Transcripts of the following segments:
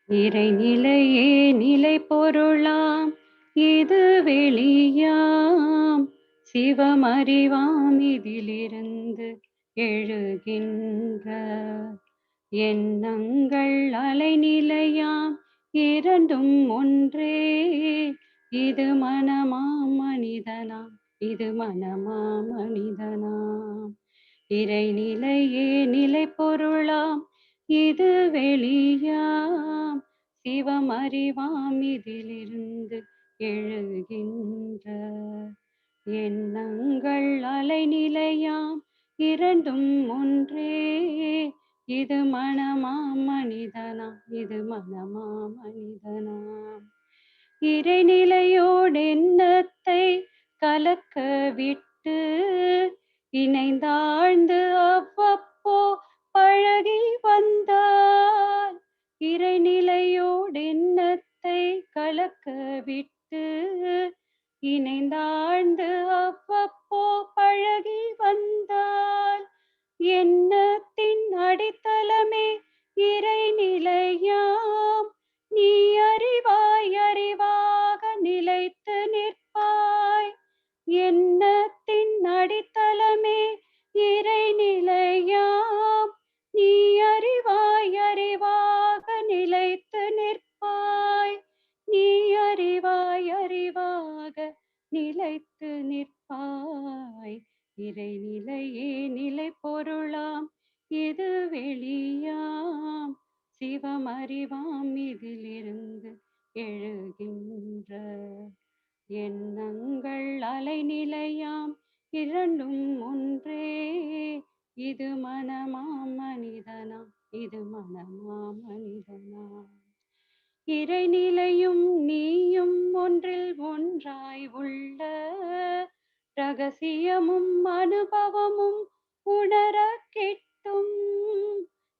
இறைநிலையே நிலை பொருளாம் இது வெளியாம் சிவமறிவாம் இதிலிருந்து எழுகின்ற எண்ணங்கள் அலைநிலையாம் இரண்டும் ஒன்றே. இது மனமாம் மனிதனாம், இது மனமாம் மனிதனாம். இறைநிலையே நிலை பொருளாம் இது வெளியாம் சிவமறிவாம் இதிலிருந்து எழுகின்ற எண்ணங்கள் அலைநிலையாம் இரண்டும் ஒன்றே. இது மனமாம் மனிதனாம், இது மனமாம் மனிதனாம். இறைநிலையோடு எண்ணத்தை கலக்க விட்டு இணைந்தாழ்ந்து அவ்வப்போ பழகி வந்தால், இறைநிலையோடு எண்ணத்தை கலக்க விட்டு இணைந்தாழ்ந்து அவ்வப்போ பழகி வந்தால், எண்ணத்தின் அடித்தளமே இறைநிலையாம். நீ அறிவாய், அறிவாக நிலைத்து நிற்பாய். எண்ணத்தின் அடித்தளமே இறைநிலையாம். நீ அறிவாய், அறிவாக நிலைத்து நிற்பாய். நீ அறிவாய், அறிவாக நிலைத்து நிற்பாய். இறைநிலையே நிலை பொருளாம் இது வெளியாம் சிவமறிவாம் இதிலிருந்து எழுகின்ற எண்ணங்கள் அலைநிலையாம் இரண்டும் ஒன்றே. இது மனமாம் மனிதனாம், இது மனமாம் மனிதனாம். இறைநிலையும் நீயும் ஒன்றில் ஒன்றாய் உள்ள ரகசியமும் அனுபவமும் உணர கிட்டும்.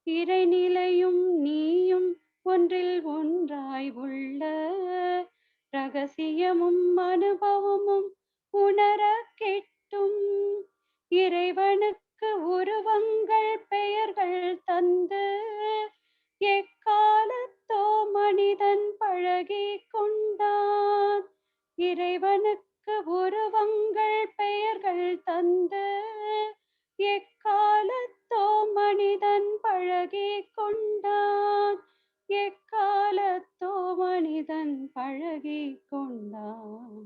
இறைநிலையும் நீயும் ஒன்றில் ஒன்றாய் உள்ள ரகசியமும் அனுபவமும் உணர கிட்டும். இறைவனுக்கு உருவங்கள் பெயர்கள் தந்து எக்காலத்தோ மனிதன் பழகி கொண்டான். இறைவனுக்கு உருவங்கள் பெயர்கள் தந்து எக்காலத்தோ மனிதன் பழகி கொண்டான். எக்காலத்தோ மனிதன் பழகி கொண்டான்.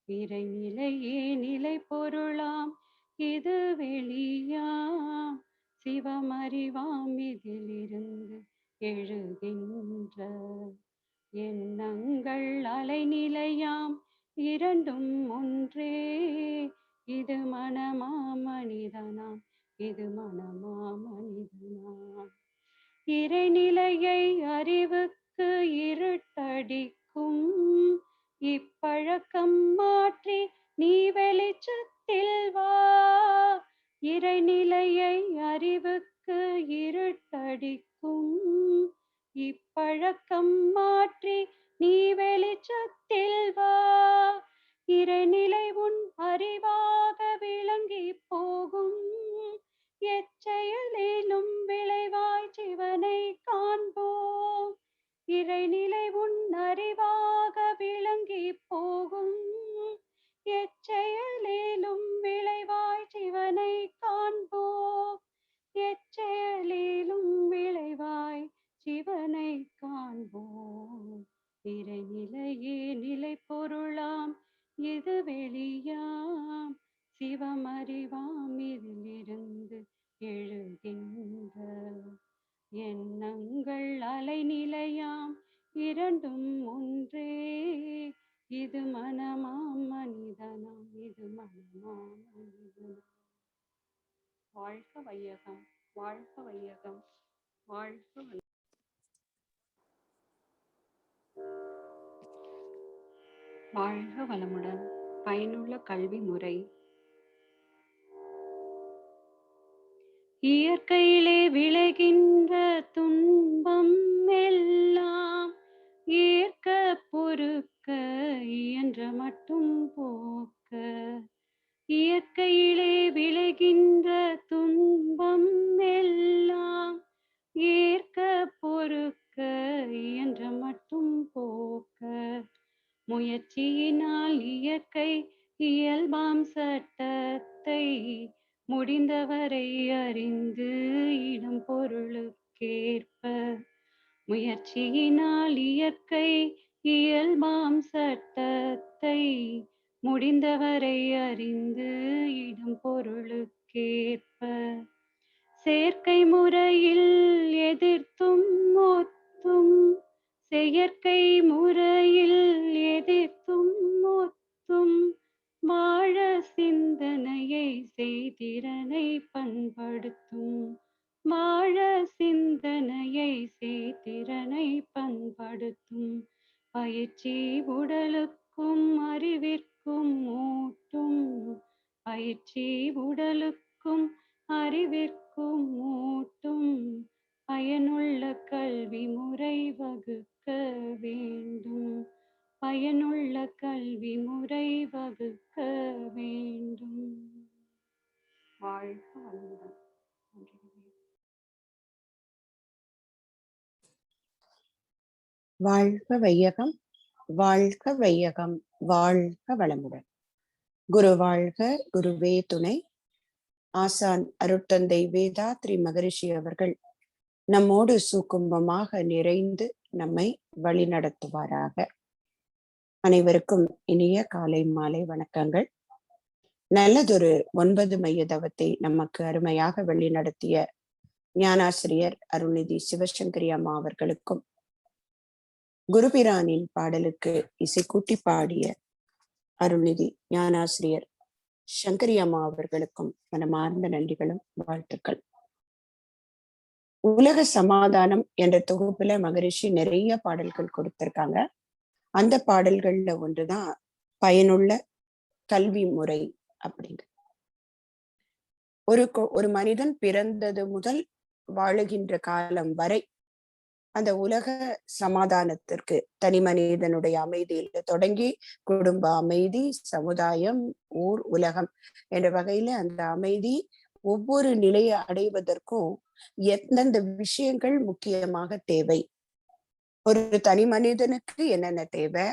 இறைநிலையே நிலை பொருளாம் இது வெளியாம் சிவமறிவாம் இதிலிருந்து எழுகின்ற எண்ணங்கள் அலைநிலையாம் இரண்டும் ஒன்றே. இது மனமாம் மனிதனாம், இது மனமாம் மனிதனாம். இறைநிலையை அறிவுக்கு இருட்டடிக்கும் இப்பழக்கம் மாற்றி நீ வெளிச்சத்தில் வா. இறைநிலையை அறிவுக்கு இருட்டடிக்கும் இப்பழக்கம் மாற்றி நீ வெளிச்சத்தில் வா. இறைநிலை உன் அறிவாக விளங்கி போகும். எச்செயலிலும் விளைவாய் சிவனை காண்போம். இறைநிலை உன் அறிவாக விளங்கி போகும். எச்செயலிலும் விளைவாய் சிவனை காண்போம். எச்செயலிலும் விளைவாய் சிவனை காண்போம். இறைநிலையே நிலை பொருளாம் இது வெளியாம் சிவமறிவாம் இதிலிருந்து எழுகின்ற எண்ணங்கள் அலைநிலையாம் இரண்டும் ஒன்றே. இது மனமாம் மனிதனாம், இது மனமாம் மனிதனாம். வாழ்க வையகம், வாழ்க வையகம், வாழ்க வையகம். வாழ்க வளமுடன். பயனுள்ள கல்வி முறை. இயற்கையிலே விளைகின்ற துன்பம் எல்லாம் ஏற்க பொறுக்க இயன்ற மட்டும் போக்க. இயற்கையிலே விளைகின்ற துன்பம் எல்லாம் ஏற்க பொறுக்க இயன்ற முயற்சியினால் இயற்கை இயல்பாம் சட்டத்தை முடிந்தவரை அறிந்து இடம் பொருளுக்கேற்ப. முயற்சியினால் இயற்கை இயல்பாம் சட்டத்தை முடிந்தவரை அறிந்து இடம் பொருளுக்கேற்ப. செயற்கை முறையில் எதிர்த்தும் ஒத்தும் செயற்கை முறையில் எதிர்த்தும் ஒத்தும் வாழ சிந்தனையை செய்திறனை பண்படுத்தும். வாழ சிந்தனையை செய்திறனை பண்படுத்தும். பயிற்சி உடலுக்கும் அறிவிற்கும் ஊட்டும். பயிற்சி உடலுக்கும் அறிவிற்கும் ஊட்டும். பயனுள்ள கல்வி முறை வகுக்க வேண்டும். பயனுள்ள கல்வி முறை வகுக்க வேண்டும். வாழ்க வளமுடன். வாழ்க வையகம், வாழ்க வையகம், வாழ்க வளமுடன். குரு வாழ்க, குருவே துணை. ஆசான் அருட்தந்தை வேதாத்ரி மகரிஷி அவர்கள் நம்மோடு சுக்கும்பமாக நிறைந்து நம்மை வழி நடத்துவாராக. அனைவருக்கும் இனிய காலை மாலை வணக்கங்கள். நல்லதொரு 9 மைய தவத்தை நமக்கு அருமையாக வழி நடத்திய ஞானாசிரியர் அருள்நிதி சிவசங்கரி அம்மா அவர்களுக்கும், குருபிரானின் பாடலுக்கு இசை கூட்டி பாடிய அருள்நிதி ஞானாசிரியர் சங்கரி அம்மா அவர்களுக்கும் மனமார்ந்த நன்றிகளும் வாழ்த்துக்கள். உலக சமாதானம் என்ற தொகுப்புல மகரிஷி நிறைய பாடல்கள் கொடுத்திருக்காங்க. அந்த பாடல்கள்ல ஒன்றுதான் பயனுள்ள கல்வி முறை அப்படிங்க. ஒரு மனிதன் பிறந்தது முதல் வாழுகின்ற காலம் வரை அந்த உலக சமாதானத்திற்கு தனி மனிதனுடைய அமைதியில தொடங்கி குடும்ப அமைதி, சமுதாயம், ஊர், உலகம் என்ற வகையில அந்த அமைதி ஒவ்வொரு நிலையை அடைவதற்கும் எந்தெந்த விஷயங்கள் முக்கியமாக தேவை, ஒரு தனி மனிதனுக்கு என்னென்ன தேவை,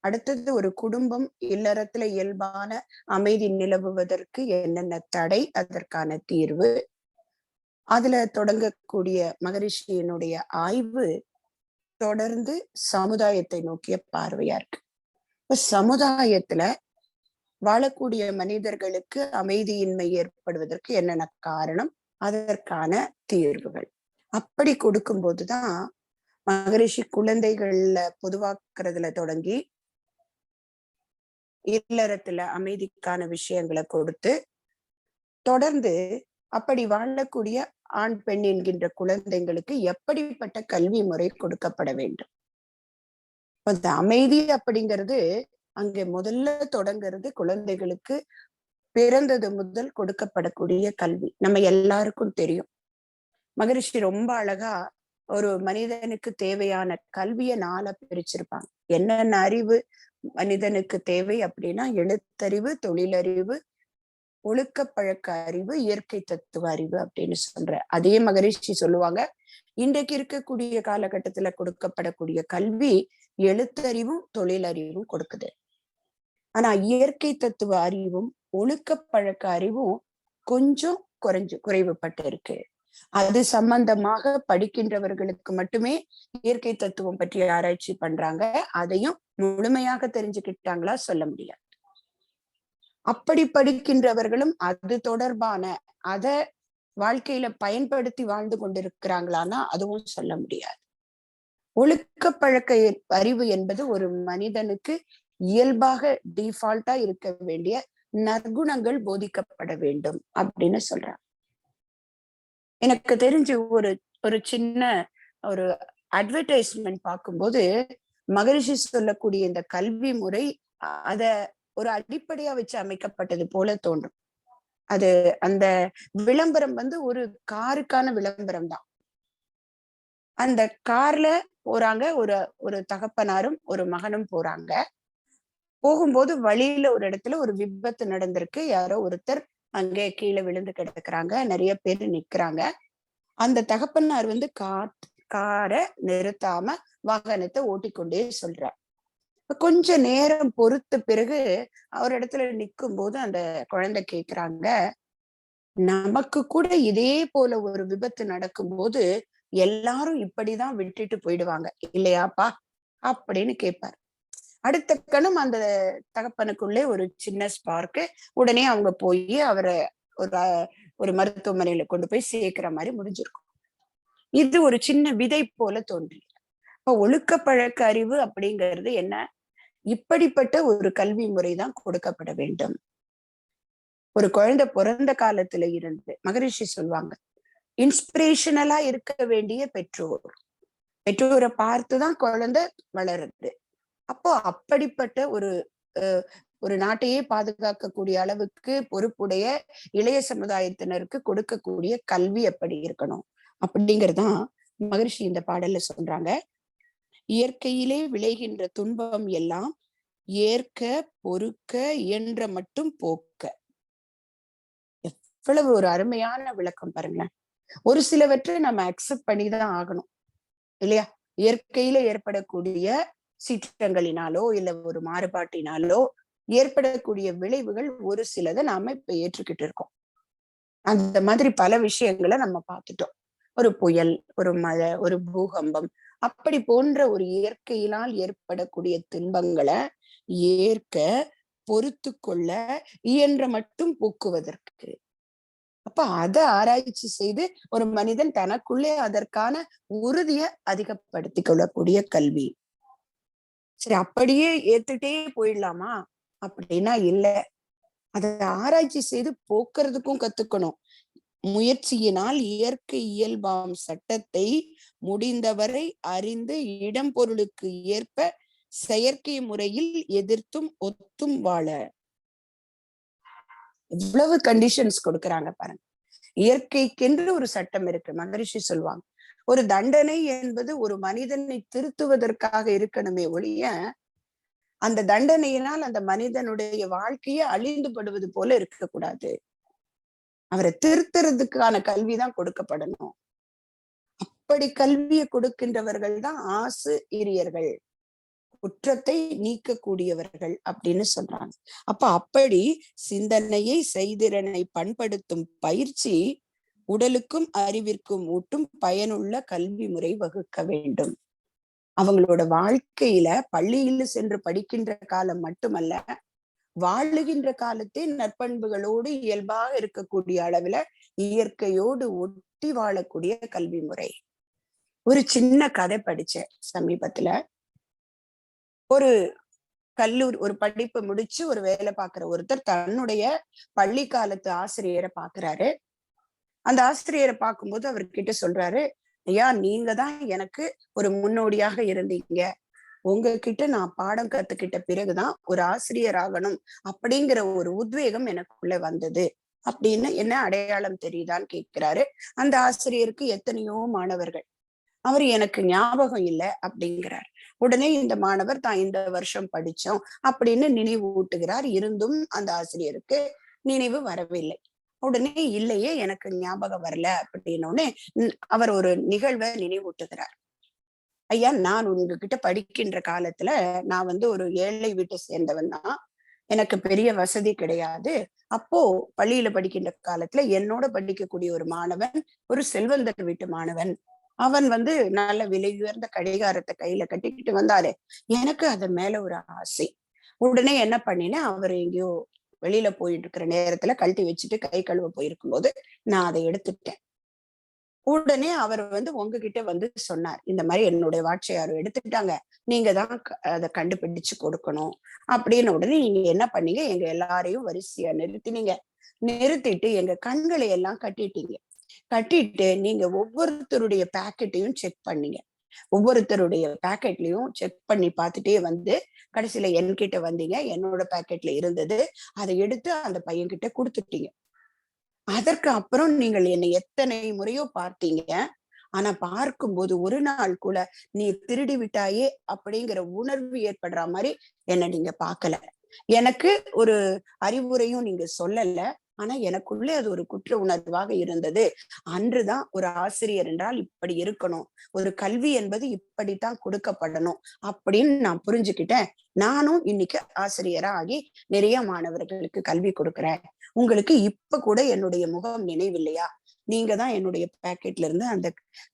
அடுத்தது ஒரு குடும்பம் இல்லறத்துல இயல்பான அமைதி நிலவுவதற்கு என்னென்ன தடை, அதற்கான தீர்வு, அதுல தொடங்கக்கூடிய மகரிஷியினுடைய ஆய்வு தொடர்ந்து சமுதாயத்தை நோக்கிய பார்வையா இருக்கு. இப்ப சமுதாயத்துல வாழக்கூடிய மனிதர்களுக்கு அமைதியின்மை ஏற்படுவதற்கு என்னென்ன காரணம், அதற்கான தீர்வுகள் அப்படி கொடுக்கும் போதுதான் மகரிஷி குழந்தைகள்ல பொதுவாக்குறதுல தொடங்கி இல்லறத்துல அமைதிக்கான விஷயங்களை கொடுத்து தொடர்ந்து அப்படி வாழக்கூடிய ஆண் பெண் என்கின்ற குழந்தைங்களுக்கு எப்படிப்பட்ட கல்வி முறை கொடுக்கப்பட வேண்டும். அந்த அமைதி அப்படிங்கிறது அங்கே முதல்ல தொடங்கிறது குழந்தைகளுக்கு பிறந்தது முதல் கொடுக்கப்படக்கூடிய கல்வி. நம்ம எல்லாருக்கும் தெரியும், மகரிஷி ரொம்ப அழகா ஒரு மனிதனுக்கு தேவையான கல்வியை 4 பிரிச்சிருப்பாங்க. என்னென்ன அறிவு மனிதனுக்கு தேவை அப்படின்னா, எழுத்தறிவு, தொழிலறிவு, ஒழுக்க பழக்க அறிவு, இயற்கை தத்துவ அறிவு அப்படின்னு சொல்ற அதே மகரிஷி சொல்லுவாங்க, இன்றைக்கு இருக்கக்கூடிய காலகட்டத்துல கொடுக்கப்படக்கூடிய கல்வி எழுத்தறிவும் தொழிலறிவும் கொடுக்குது. ஆனா இயற்கை தத்துவ அறிவும் ஒழுக்க பழக்க அறிவும் கொஞ்சம் குறைவுபட்டு இருக்கு. அது சம்பந்தமாக படிக்கின்றவர்களுக்கு மட்டுமே இயற்கை தத்துவம் பற்றி ஆராய்ச்சி பண்றாங்க. அதையும் முழுமையாக தெரிஞ்சுக்கிட்டாங்களா சொல்ல முடியாது. அப்படி படிக்கின்றவர்களும் அது தொடர்பான அத வாழ்க்கையில பயன்படுத்தி வாழ்ந்து கொண்டிருக்கிறாங்களான்னா அதுவும் சொல்ல முடியாது. ஒழுக்க பழக்க அறிவு என்பது ஒரு மனிதனுக்கு இயல்பாக டிஃபால்ட்டா இருக்க வேண்டிய நற்குணங்கள் போதிக்கப்பட வேண்டும் அப்படின்னு சொல்றாங்க. எனக்கு தெரிஞ்சு ஒரு சின்ன ஒரு அட்வர்டைஸ்மெண்ட் பார்க்கும்போது மகரிஷி சொல்லக்கூடிய இந்த கல்வி முறை அத ஒரு அடிப்படையா வச்சு அமைக்கப்பட்டது போல தோன்றும். அது அந்த விளம்பரம் ஒரு காருக்கான விளம்பரம் தான். அந்த கார்ல போறாங்க, ஒரு தகப்பனாரும் ஒரு மகனும் போறாங்க. போகும்போது வழியில ஒரு இடத்துல ஒரு விபத்து நடந்திருக்கு. யாரோ ஒருத்தர் அங்கே கீழே விழுந்து கிடக்குறாங்க. நிறைய பேர் நிக்கிறாங்க. அந்த தகப்பனார் காரை நிறுத்தாம வாகனத்தை ஓட்டிக்கொண்டே சொல்றார். கொஞ்ச நேரம் பொறுத்த பிறகு அவர் இடத்துல நிற்கும் போது அந்த குழந்தை கேக்குறாங்க, நமக்கு கூட இதே போல ஒரு விபத்து நடக்கும்போது எல்லாரும் இப்படிதான் விட்டுட்டு போயிடுவாங்க இல்லையாப்பா அப்படின்னு கேட்பார். அடுத்த கணம் அந்த தகப்பனுக்குள்ளே ஒரு சின்ன ஸ்பார்க்கு. உடனே அவங்க போய் அவரை ஒரு ஒரு மருத்துவமனையில கொண்டு போய் சேர்க்கிற மாதிரி முடிஞ்சிருக்கும். இது ஒரு சின்ன விதை போல தோன்றி. இப்ப ஒழுக்க பழக்க அறிவு அப்படிங்கிறது என்ன? இப்படிப்பட்ட ஒரு கல்வி முறைதான் கொடுக்கப்பட வேண்டும். ஒரு குழந்தை பிறந்த காலத்துல இருந்து மகரிஷி சொல்லுவாங்க, இன்ஸ்பிரேஷனலா இருக்க வேண்டிய பெற்றோர். பெற்றோரை பார்த்துதான் குழந்தை வளருது. அப்போ அப்படிப்பட்ட ஒரு நாட்டையே பாதுகாக்கக்கூடிய அளவுக்கு பொறுப்புடைய இளைய சமுதாயத்தினருக்கு கொடுக்கக்கூடிய கல்வி எப்படி இருக்கணும் அப்படிங்கறதுதான் மகரிஷி இந்த பாடல்ல சொல்றாங்க. இயற்கையிலே விளைகின்ற துன்பம் எல்லாம் ஏற்க பொறுக்க இயன்ற மட்டும் போக்க. எவ்வளவு ஒரு அருமையான விளக்கம் பாருங்களேன். ஒரு சிலவற்றை நம்ம அக்செப்ட் பண்ணிதான் ஆகணும் இல்லையா? இயற்கையில ஏற்படக்கூடிய சீற்றங்களினாலோ இல்ல ஒரு மாறுபாட்டினாலோ ஏற்படக்கூடிய விளைவுகள் ஒரு சிலதை நாம இப்ப ஏற்றுக்கிட்டு இருக்கோம். அந்த மாதிரி பல விஷயங்களை நம்ம பார்த்துட்டோம். ஒரு புயல், ஒரு மழை, ஒரு பூகம்பம், அப்படி போன்ற ஒரு இயற்கையினால் ஏற்படக்கூடிய துன்பங்களை ஏற்க பொறுத்து கொள்ள இயன்ற மட்டும் போக்குவதற்கு. அப்ப அதை ஆராய்ச்சி செய்து ஒரு மனிதன் தனக்குள்ளே அதற்கான உறுதியை அதிகப்படுத்திக் கொள்ளக்கூடிய கல்வி. சரி, அப்படியே ஏத்துட்டே போயிடலாமா அப்படின்னா இல்ல. அதை ஆராய்ச்சி செய்து போக்குறதுக்கும் கத்துக்கணும். முயற்சியினால் இயற்கை இயல்பாம் சட்டத்தை முடிந்தவரை அறிந்து இடம் பொருளுக்கு ஏற்ப செயற்கை முறையில் எதிர்த்தும் ஒத்தும் வாழ. எவ்வளவு கண்டிஷன்ஸ் கொடுக்கறாங்க பாருங்க. இயற்கைக்கென்று ஒரு சட்டம் இருக்கு. மகரிஷி சொல்லுவாங்க, ஒரு தண்டனை என்பது ஒரு மனிதனை திருத்துவதற்காக இருக்கணுமே ஒழிய அந்த தண்டனையினால் அந்த மனிதனுடைய வாழ்க்கையை அழிந்துபடுவது போல இருக்கக்கூடாது. அவரை திருத்துறதுக்கான கல்விதான் கொடுக்கப்படணும். அப்படி கல்வியை கொடுக்கின்றவர்கள் தான் ஆசிரியர்கள், குற்றத்தை நீக்கக்கூடியவர்கள் அப்படின்னு சொல்றாங்க. அப்படி சிந்தனையை செய்திறனை பண்படுத்தும் பயிற்சி உடலுக்கும் அறிவிற்கும் ஊட்டும் பயனுள்ள கல்வி முறை வகுக்க வேண்டும். அவங்களோட வாழ்க்கையில பள்ளியில் சென்று படிக்கின்ற காலம் மட்டுமல்ல, வாழுகின்ற காலத்தை நற்பண்புகளோடு இயல்பாக இருக்கக்கூடிய அளவுல இயற்கையோடு ஒட்டி வாழக்கூடிய கல்வி முறை. ஒரு சின்ன கதை படிச்சேன் சமீபத்துல. ஒரு ஒரு படிப்பு முடிச்சு ஒரு வேலை பார்க்கிற ஒருத்தர் தன்னுடைய பள்ளி காலத்து ஆசிரியரை பாக்குறாரு. அந்த ஆசிரியரை பார்க்கும்போது அவர்கிட்ட சொல்றாரு, ஐயா, நீங்க தான் எனக்கு ஒரு முன்னோடியாக இருந்தீங்க. உங்ககிட்ட நான் பாடம் கத்துக்கிட்ட பிறகுதான் ஒரு ஆசிரியர் ஆகணும் அப்படிங்கிற ஒரு உத்வேகம் எனக்குள்ள வந்தது அப்படின்னு. என்ன அடையாளம் தெரியுதான்னு கேட்கிறாரு. அந்த ஆசிரியருக்கு எத்தனையோ மாணவர்கள். அவர் எனக்கு ஞாபகம் இல்லை அப்படிங்கிறார். உடனே இந்த மாணவர் தான் இந்த வருஷம் படிச்சோம் அப்படின்னு நினைவு ஊட்டுகிறார். இருந்தும் அந்த ஆசிரியருக்கு நினைவு வரவில்லை. உடனே இல்லையே, எனக்கு ஞாபகம் வரல அப்படின்னோடனே அவர் ஒரு நிகழ்வை நினைவூட்டுகிறார். ஐயா, நான் உங்ககிட்ட படிக்கின்ற காலத்துல நான் ஒரு ஏழை வீட்டை சேர்ந்தவன் தான். எனக்கு பெரிய வசதி கிடையாது. அப்போ பள்ளியில படிக்கின்ற காலத்துல என்னோட படிக்கக்கூடிய ஒரு மாணவன் ஒரு செல்வந்தர் வீட்டு மாணவன். அவன் நல்ல விலை உயர்ந்த கடிகாரத்தை கையில கட்டிக்கிட்டு வந்தாலே எனக்கு அதன் மேல ஒரு ஆசை. உடனே என்ன பண்ணினேன், அவர் எங்கேயோ வெளியில போயிட்டு இருக்கிற நேரத்துல கழட்டி வச்சுட்டு கை கழுவ போயிருக்கும் போது நான் அதை எடுத்துட்டேன். உடனே அவர் உங்ககிட்ட சொன்னார், இந்த மாதிரி என்னுடைய வாட்சை யாரும் எடுத்துட்டாங்க, நீங்க தான் அதை கண்டுபிடிச்சு கொடுக்கணும் அப்படின்னு. உடனே நீங்க என்ன பண்ணீங்க, எங்க எல்லாரையும் வரிசையா நிறுத்திட்டு எங்க கண்களை எல்லாம் கட்டிட்டீங்க. கட்டிட்டு நீங்க ஒவ்வொருத்தருடைய பேக்கெட்டையும் செக் பண்ணீங்க. ஒவ்வொருத்தருடைய பேக்கெட்லயும் செக் பண்ணி பார்த்துட்டே கடைசியில என்கிட்ட வந்தீங்க. என்னோட பேக்கெட்ல இருந்தது, அதை எடுத்து அந்த பையன்கிட்ட கொடுத்துட்டீங்க. அதற்கு அப்புறம் நீங்கள் என்னை எத்தனை முறையோ பார்த்தீங்க. ஆனா பார்க்கும்போது ஒரு நாள் கூட நீ திருடி விட்டாயே அப்படிங்கிற உணர்வு ஏற்படுற மாதிரி என்ன நீங்க பார்க்கல. எனக்கு ஒரு அறிவுரையும் நீங்க சொல்லல. ஆனா எனக்குள்ளே அது ஒரு குற்ற உணர்வாக இருந்தது. அன்றுதான் ஒரு ஆசிரியர் என்றால் இப்படி இருக்கணும், ஒரு கல்வி என்பது இப்படித்தான் கொடுக்கப்படணும் அப்படின்னு நான் புரிஞ்சுக்கிட்டேன். நானும் இன்னைக்கு ஆசிரியரா ஆகி நிறைய மாணவர்களுக்கு கல்வி கொடுக்கிறேன். உங்களுக்கு இப்ப கூட என்னுடைய முகம் நினைவில்லையா? நீங்க தான் என்னுடைய பாக்கெட்ல இருந்து அந்த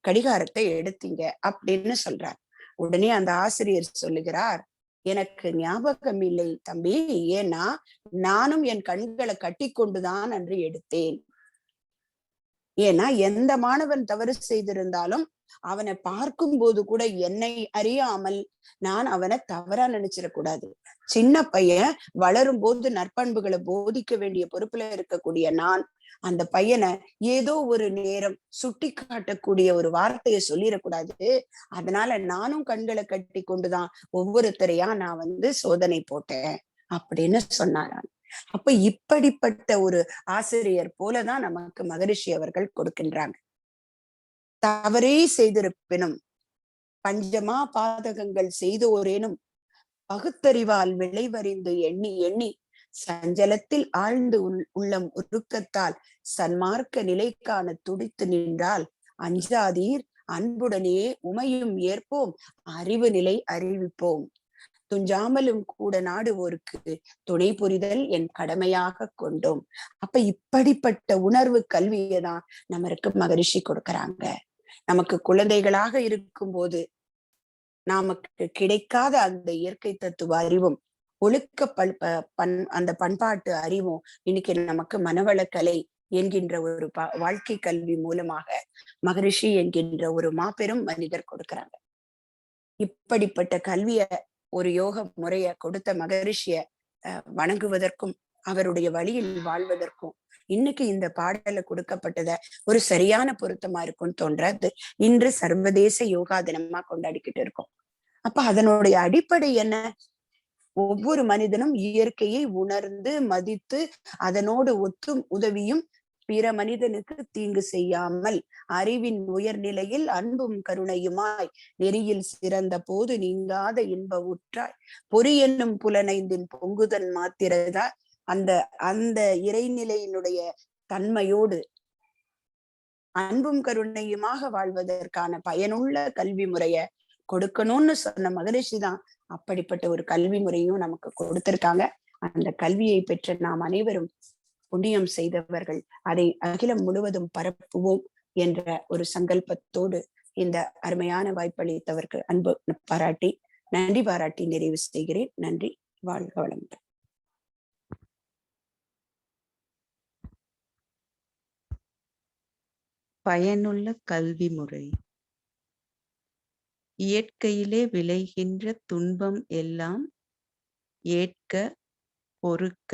கடிகாரத்தை எடுத்தீங்க அப்படின்னு சொல்றார். உடனே அந்த ஆசிரியர் சொல்லுகிறார், எனக்கு ஞாபகம் இல்லை தம்பி, ஏன்னா நானும் என் கண்களை கட்டி கொண்டுதான் அன்று எடுத்தேன். ஏன்னா எந்த மாணவன் தவறு செய்திருந்தாலும் அவனை பார்க்கும் போது கூட என்னை அறியாமல் நான் அவனை தவறா நினைச்சிடக்கூடாது. சின்ன பையன் வளரும் போது நற்பண்புகளை போதிக்க வேண்டிய பொறுப்புல இருக்கக்கூடிய நான் அந்த பையனை ஏதோ ஒரு நேரம் சுட்டி காட்டக்கூடிய ஒரு வார்த்தையை சொல்லிடக்கூடாது. அதனால நானும் கண்களை கட்டி கொண்டுதான் ஒவ்வொருத்தரையா நான் சோதனை போட்டேன் அப்படின்னு சொன்னாராம். அப்ப இப்படிப்பட்ட ஒரு ஆசிரியர் போலதான் நமக்கு மகரிஷி அவர்கள் கொடுக்கின்றாங்க. தவறே செய்திருப்பினும் பஞ்சமா பாதகங்கள் செய்தோரேனும் பகுத்தறிவால் விளைவறிந்து எண்ணி எண்ணி சஞ்சலத்தில் ஆழ்ந்து உள்ளம் உருக்கத்தால் சன்மார்க்க நிலைக்கான துடித்து நின்றால் அஞ்சாதீர், அன்புடனே உமையும் ஏற்போம், அறிவு நிலை அறிவிப்போம், துஞ்சாமலும் கூட நாடுவோருக்கு துணை புரிதல் என் கடமையாக கொண்டோம். அப்ப இப்படிப்பட்ட உணர்வு கல்வியை தான் நமக்கு மகரிஷி கொடுக்கறாங்க. நமக்கு குழந்தைகளாக இருக்கும் போது நமக்கு கிடைக்காத அந்த இயற்கை தத்துவ அறிவும் ஒழுக்க அந்த பண்பாட்டு அறிவும் இன்னைக்கு நமக்கு மனவளக்கலை என்கின்ற ஒரு வாழ்க்கை கல்வி மூலமாக மகரிஷி என்கின்ற ஒரு மாபெரும் மனிதர் கொடுக்கிறாங்க. இப்படிப்பட்ட கல்விய ஒரு யோக முறைய கொடுத்த மகரிஷிய வணங்குவதற்கும் அவருடைய வழியில் வாழ்வதற்கும் இன்னைக்கு இந்த பாடல கொடுக்கப்பட்டத ஒரு சரியான பொருத்தமா இருக்கும்னு தோன்றது. இன்று சர்வதேச யோகா தினமா கொண்டாடிக்கிட்டு இருக்கோம். அப்ப அதனுடைய அடிப்படை என்ன? ஒவ்வொரு மனிதனும் இயற்கையை உணர்ந்து மதித்து அதனோடு ஒத்தும் உதவியும் பிற மனிதனுக்கு தீங்கு செய்யாமல் அறிவின் உயர்நிலையில் அன்பும் கருணையுமாய் நெறியில் சிறந்த போது நீங்காத இன்ப உற்றாய் பொறி என்னும் புலனைந்தின் பொங்குதன் மாத்திரதா அந்த அந்த இறைநிலையினுடைய தன்மையோடு அன்பும் கருணையுமாக வாழ்வதற்கான பயனுள்ள கல்வி முறைய கொடுக்கணும்னு சொன்ன மகரிஷி தான் அப்படிப்பட்ட ஒரு கல்வி முறையும் நமக்கு கொடுத்திருக்காங்க. அந்த கல்வியை பெற்ற நாம் அனைவரும் புண்ணியம் செய்தவர்கள், அதை அகிலம் முழுவதும் பரப்புவோம் என்ற ஒரு சங்கல்பத்தோடு இந்த அருமையான வாய்ப்பளித்தவருக்கு அன்பு பாராட்டி நன்றி பாராட்டி நிறைவு செய்கிறேன். நன்றி. வாழ்க வளமுடன். பயனுள்ள கல்வி முறை. இயற்கையிலே விளைகின்ற துன்பம் எல்லாம் ஏற்க, பொறுக்க,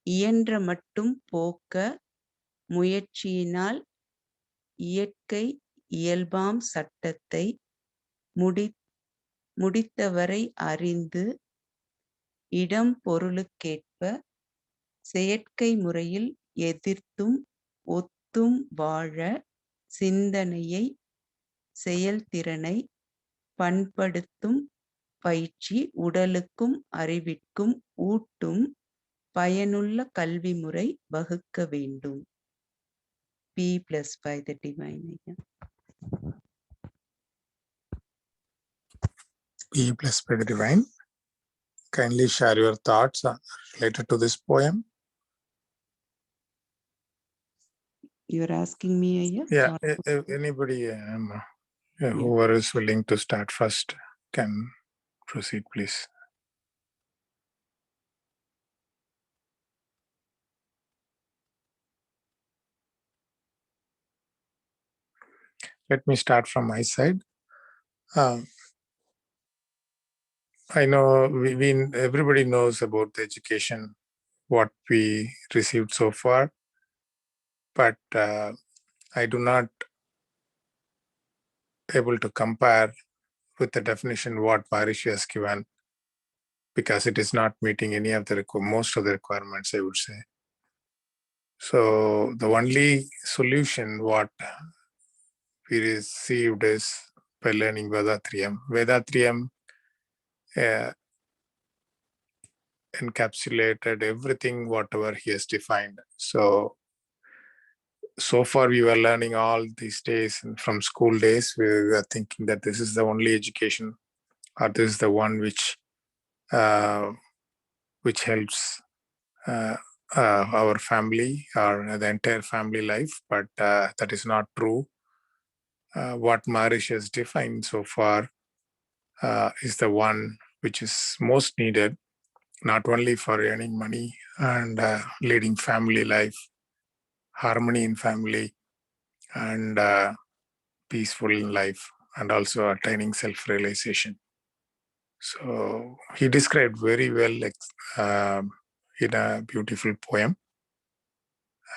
இயன்ற மட்டும் போக்க முயற்சியினால் இயற்கை இயல்பாம் சட்டத்தை முடித்தவரை அறிந்து இடம் பொருளுக்கேற்ப செயற்கை முறையில் எதிர்த்தும் ஒத்தும் வாழ சிந்தனையை செயல்திறனை பண்படுத்தும் பயிற்சி உடலுக்கும் அறிவிற்கும் ஊட்டும் பயனுள்ள கல்வி முறை வகுக்க வேண்டும். P+ by the divine. P+ by the divine. Kindly share your thoughts related to this poem. You are asking me, Ayya? Yeah, anybody, whoever is willing to start first can proceed, please. Let me start from my side. I know everybody knows about the education, what we received so far, but I do not able to compare with the definition what Maharishi has given, because it is not meeting any of the most of the requirements, I would say. So the only solution what we received is by learning Vedatriyam. Vedatriyam encapsulated everything, whatever he has defined. So far we were learning all these days, and from school days, we were thinking that this is the only education, or this is the one which helps our family or the entire family life. But that is not true. What Maharishi has defined so far is the one which is most needed, not only for earning money and leading family life, harmony in family, and peaceful in life, and also attaining self-realization. So he described very well in a beautiful poem.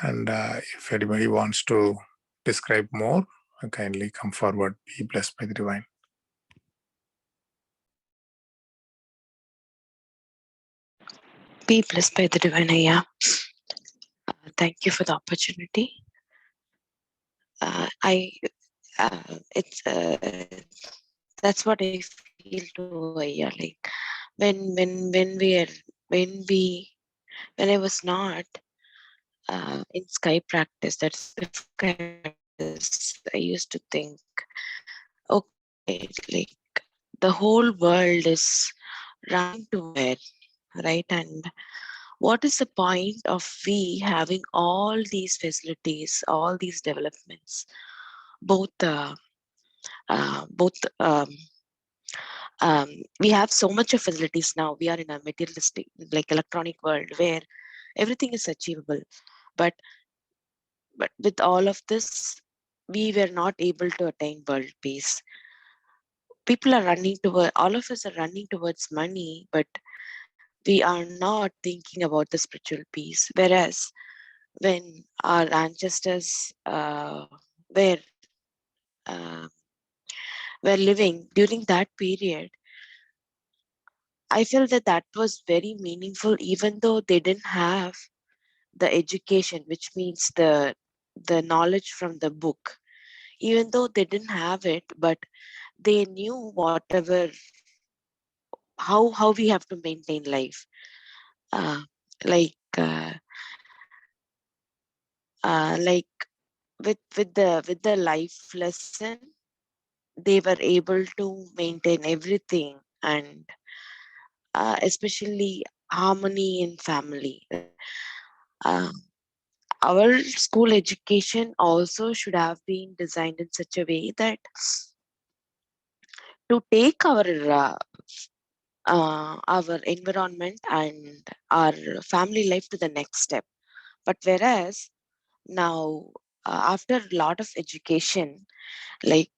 And if anybody wants to describe more, kindly come forward. Be blessed by the divine. Be blessed by the divine, Ayya. Thank you for the opportunity. That's what I feel too, Ayya. Like when I was not in sky practice, that's sky practice, I used to think, okay, like the whole world is running to it, right? And what is the point of we having all these facilities, all these developments, both we have so much of facilities now. We are in a materialistic, like electronic world where everything is achievable, but with all of this, we were not able to attain world peace. People are running toward, all of us are running towards money, but we are not thinking about the spiritual peace. Whereas when our ancestors were living during that period, I feel that was very meaningful, even though they didn't have the education, which means the knowledge from the book. Even though they didn't have it, but they knew whatever, how we have to maintain life. Like with the life lesson, they were able to maintain everything, and especially harmony in family. Our school education also should have been designed in such a way that to take our environment and our family life to the next step. But whereas now, after a lot of education, like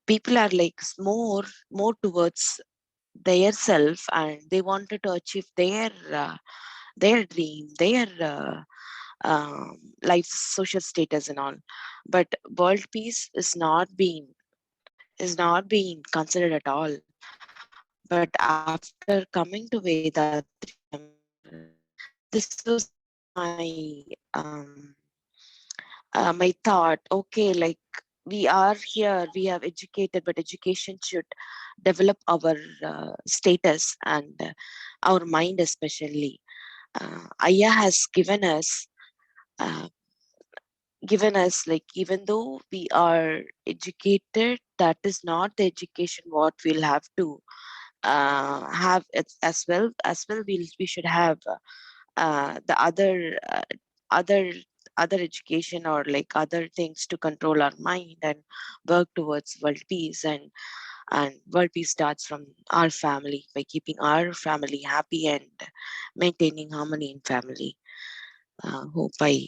people are like more towards their self, and they wanted to achieve their dream, their life, social status and all. But world peace is not being considered at all. But after coming to Vedatri, this was my my thought. Okay, like we are here, we have educated, but education should develop our status and our mind especially. Ayya has given us like, even though we are educated, that is not the education what we'll have to have it as well. We should have the other education, or like other things to control our mind and work towards world peace. And world peace starts from our family, by keeping our family happy and maintaining harmony in family. Hope I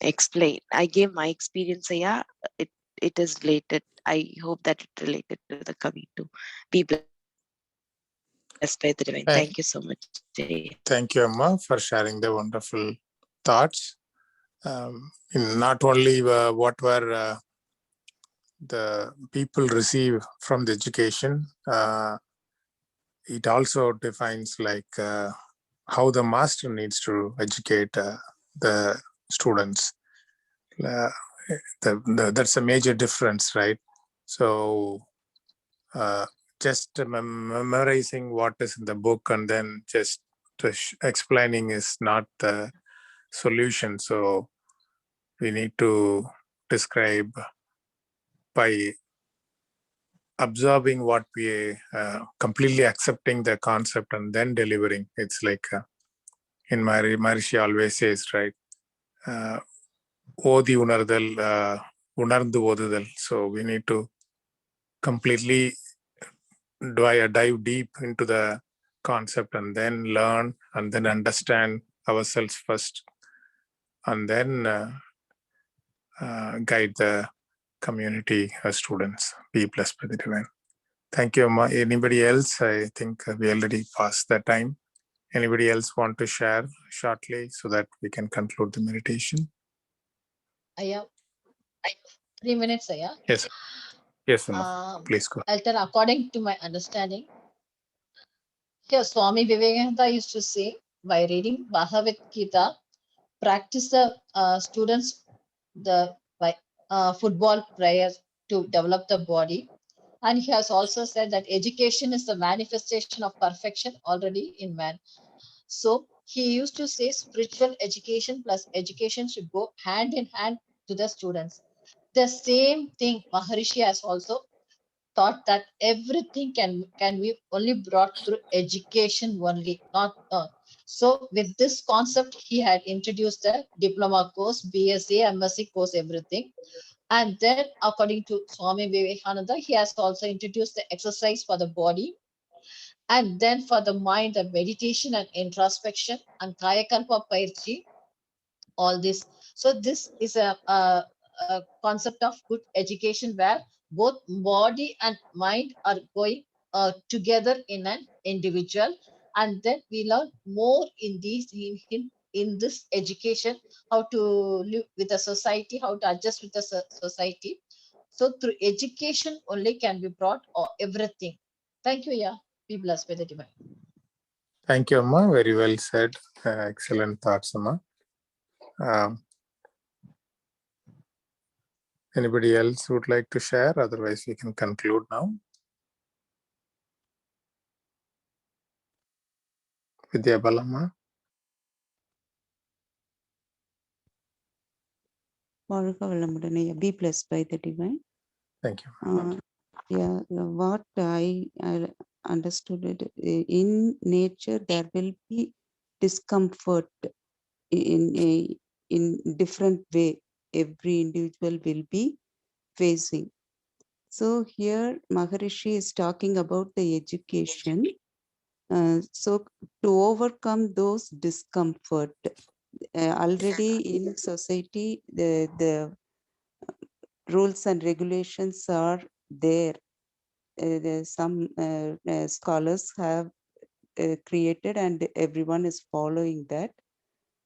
explain. I gave my experience. Yeah, it is related. I hope that it related to the Kavi too. Be blessed by the divine. Thank you so much. Thank you, Amma, for sharing the wonderful thoughts. Not only what were the people receive from the education, it also defines like how the master needs to educate the students. That's a major difference, right? So just memorizing what is in the book and then just explaining is not the solution. So we need to describe by absorbing what we completely accepting the concept and then delivering. It's like in Maharishi always says, right? Odi unardal, unarndu odudal. So we need to completely dive deep into the concept and then learn and then understand ourselves first, and then guide the community students. Be blessed by the divine. Thank you, Amma. Anybody else? I think we already passed the time. Anybody else want to share shortly so that we can conclude the meditation? Aya, 3 minutes, Aya. Yes. Yes, Amma. Please go. I'll tell according to my understanding. Here, Swami Vivekananda used to say, by reading Bhagavad Gita, practice the students the football players to develop the body. And he has also said that education is the manifestation of perfection already in man. So he used to say spiritual education plus education should go hand in hand to the students. The same thing Maharishi has also thought, that everything can be only brought through education only, not so with this concept he had introduced the diploma course, BSc, MSc course, everything. And then according to Swami Vivekananda, he has also introduced the exercise for the body, and then for the mind, the meditation and introspection and Kayakalpa Pairchi, all this. So this is a concept of good education where both body and mind are going together in an individual, and then we learn more in these in this education, how to live with the society, how to adjust with the society. So through education only can be brought everything. Thank you. Yeah, be blessed by the divine. Thank you, Amma. Very well said. Excellent thoughts, Amma. Anybody else would like to share? Otherwise, we can conclude now. Vidya Balama. Be blessed by the divine. Thank you. Yeah, what I understood it, in nature there will be discomfort in different way. Every individual will be facing. So here Maharishi is talking about the education. So to overcome those discomfort, already in society the rules and regulations are there. Some scholars have created and everyone is following that.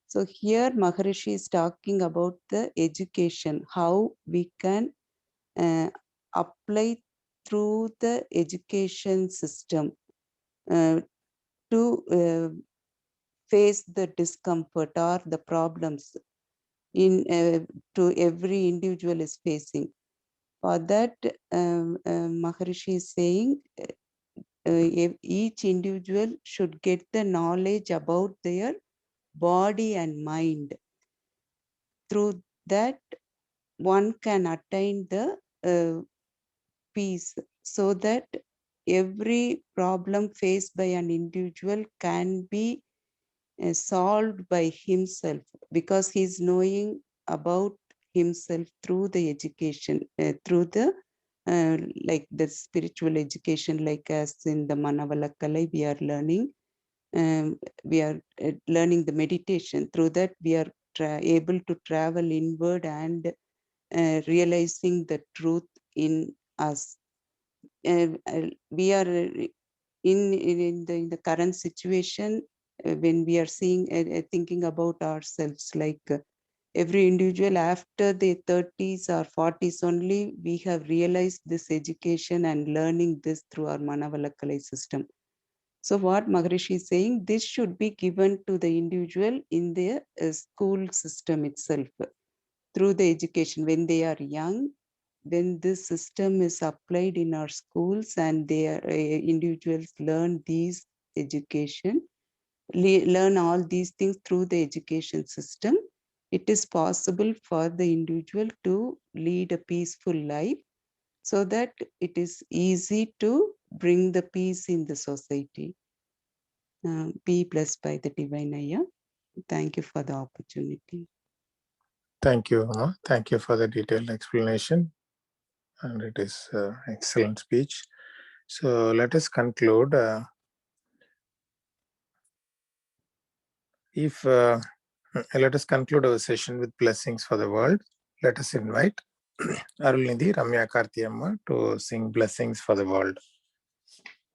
So here Maharishi is talking about the education, how we can apply through the education system to face the discomfort or the problems in to every individual is facing. For that, Maharishi is saying each individual should get the knowledge about their body and mind. Through that, one can attain the peace, so that every problem faced by an individual can be solved by himself, because he is knowing about himself through the education, through the like the spiritual education, like as in the Manavalakalai we are learning. We are learning the meditation. Through that we are able to travel inward and realizing the truth in us. We are in the current situation, when we are seeing thinking about ourselves, like every individual after the 30s or 40s only we have realized this education and learning this through our Manavalakalai system. So what Maharishi is saying, this should be given to the individual in their school system itself, through the education when they are young. When this system is applied in our schools and their individuals learn these education, learn all these things through the education system, it is possible for the individual to lead a peaceful life, so that it is easy to bring the peace in the society. Be blessed by the Divine Ayah. Thank you for the opportunity. Thank you, Amma. Thank you for the detailed explanation. And it is excellent speech. So let us conclude. Let us conclude our session with blessings for the world. Let us invite Arulnidhi Ramya Karthi Amma to sing blessings for the world.